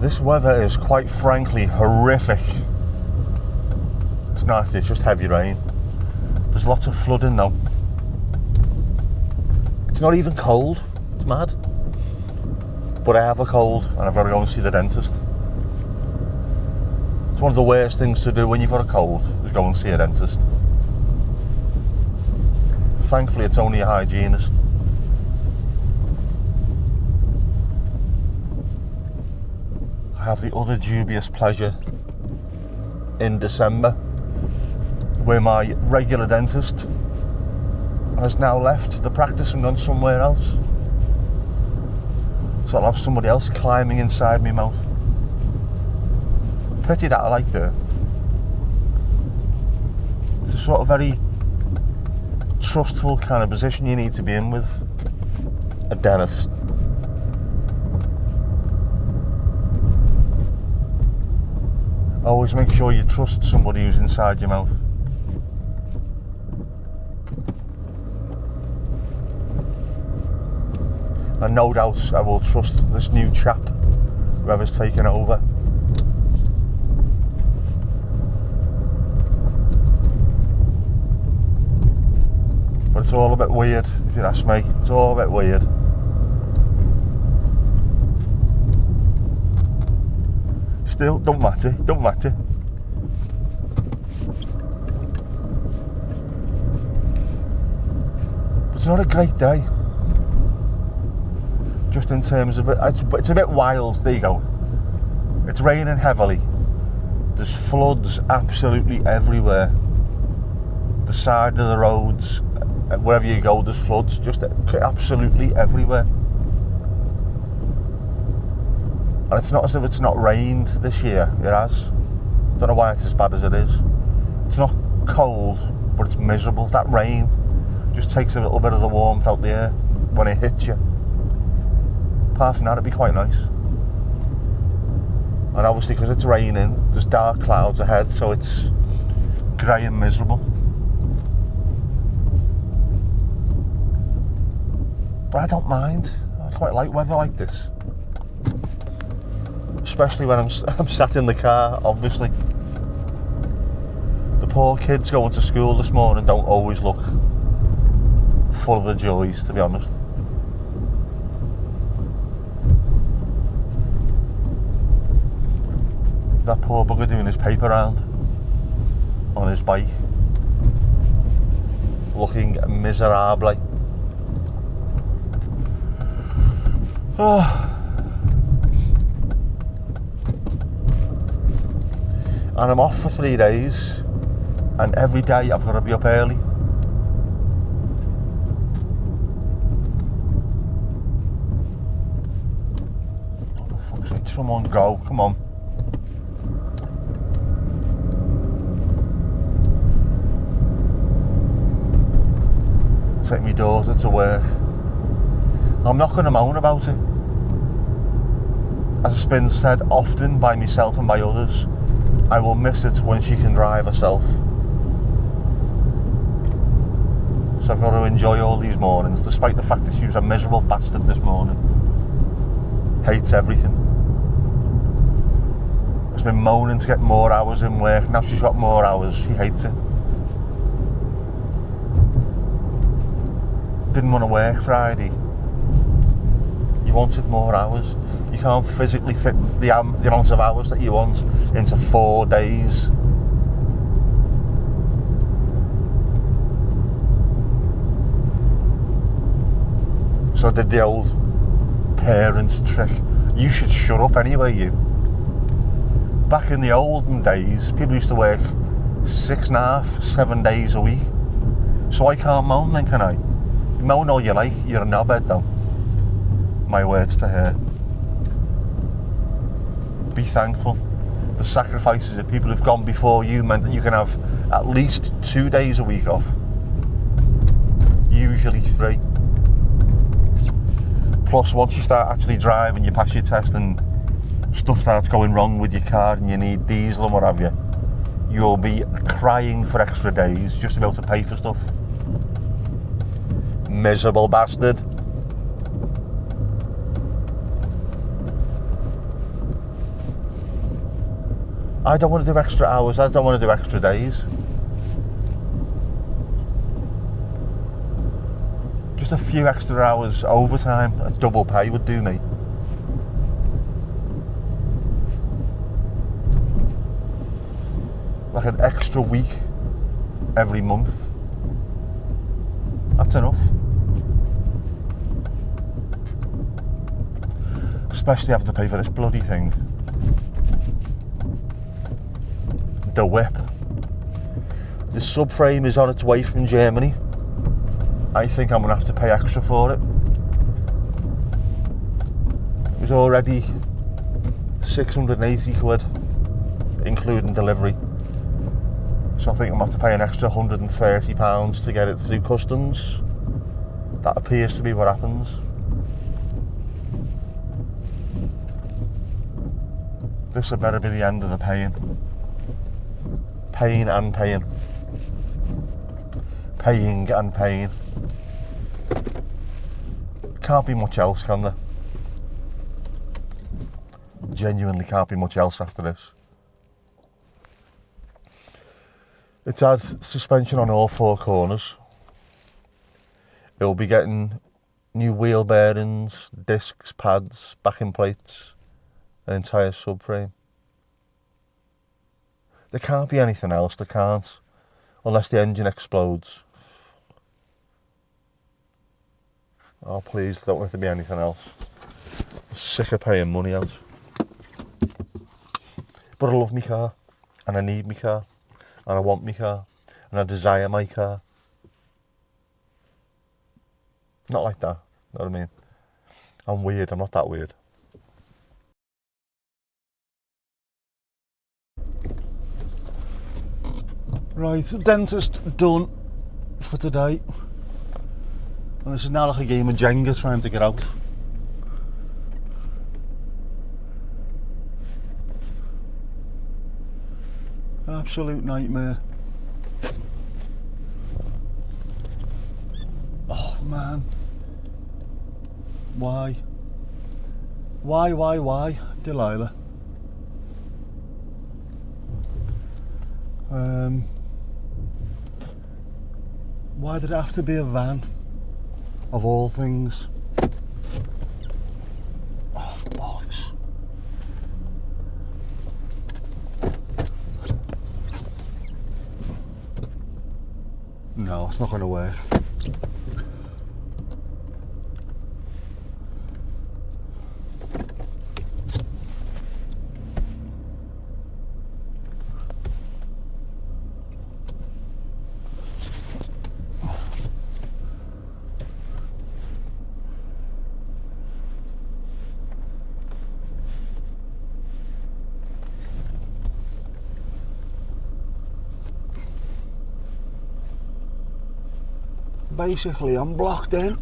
This weather is quite frankly horrific. It's nasty, it's just heavy rain. There's lots of flooding now. It's not even cold, it's mad. But I have a cold and I've got to go and see the dentist. It's one of the worst things to do when you've got a cold, is go and see a dentist. Thankfully it's only a hygienist. I have the other dubious pleasure in December where my regular dentist has now left the practice and gone somewhere else. So I'll have somebody else climbing inside my mouth. Pity that I liked it. It's a sort of very trustful kind of position you need to be in with a dentist. Always make sure you trust somebody who's inside your mouth. And no doubt I will trust this new chap, whoever's taken over. But it's all a bit weird, if you ask me. It's all a bit weird. Still, don't matter. But it's not a great day. Just in terms of it's a bit wild. There you go. It's raining heavily. There's floods absolutely everywhere. The side of the roads, wherever you go, there's floods just absolutely everywhere. And it's not as if it's not rained this year. It has. Don't know why it's as bad as it is. It's not cold, but it's miserable. That rain just takes a little bit of the warmth out the air when it hits you. Apart from that, it'd be quite nice. And obviously, because it's raining, there's dark clouds ahead, so it's grey and miserable. But I don't mind. I quite like weather like this. Especially when I'm sat in the car, obviously. The poor kids going to school this morning don't always look full of the joys, to be honest. That poor bugger doing his paper round on his bike, looking miserable. And I'm off for 3 days, and every day I've got to be up early. Oh, for fuck's sake, someone go, come on. Take my daughter to work. I'm not going to moan about it. As it's been said often by myself and by others, I will miss it when she can drive herself. So I've got to enjoy all these mornings, despite the fact that she was a miserable bastard this morning. Hates everything. Has been moaning to get more hours in work. Now she's got more hours, she hates it. Didn't want to work Friday. You wanted more hours. You can't physically fit the amount of hours that you want into 4 days. So I did the old parents trick. You should shut up anyway, you. Back in the olden days, people used to work 6.5, 7 days a week. So I can't moan then, can I? Moan all you like, you're a knobhead though. My words to her. Be thankful. The sacrifices of people who've gone before you meant that you can have at least 2 days a week off. Usually 3. Plus, once you start actually driving, you pass your test and stuff starts going wrong with your car and you need diesel and what have you, you'll be crying for extra days just to be able to pay for stuff. Miserable bastard. I don't want to do extra hours, I don't want to do extra days. Just a few extra hours overtime at double pay would do me. Like an extra week every month. That's enough. Especially having to pay for this bloody thing. The whip. The subframe is on its way from Germany. I think I'm gonna have to pay extra for it. It was already 680 quid, including delivery. So I think I'm gonna have to pay an extra £130 to get it through customs. That appears to be what happens. This had better be the end of the paying. Paying and paying. Paying and paying. Can't be much else, can there? Genuinely can't be much else after this. It's had suspension on all four corners. It'll be getting new wheel bearings, discs, pads, backing plates, an entire subframe. There can't be anything else, there can't. Unless the engine explodes. Oh please, don't want it to be anything else. I'm sick of paying money out. But I love my car, and I need my car, and I want my car, and I desire my car. Not like that, you know what I mean? I'm weird, I'm not that weird. Right, dentist done for today. And this is now like a game of Jenga trying to get out. Absolute nightmare. Oh man. Why? Why, Delilah? Why did it have to be a van? Of all things. Oh, bollocks. No, it's not going to work. Basically, I'm blocked in.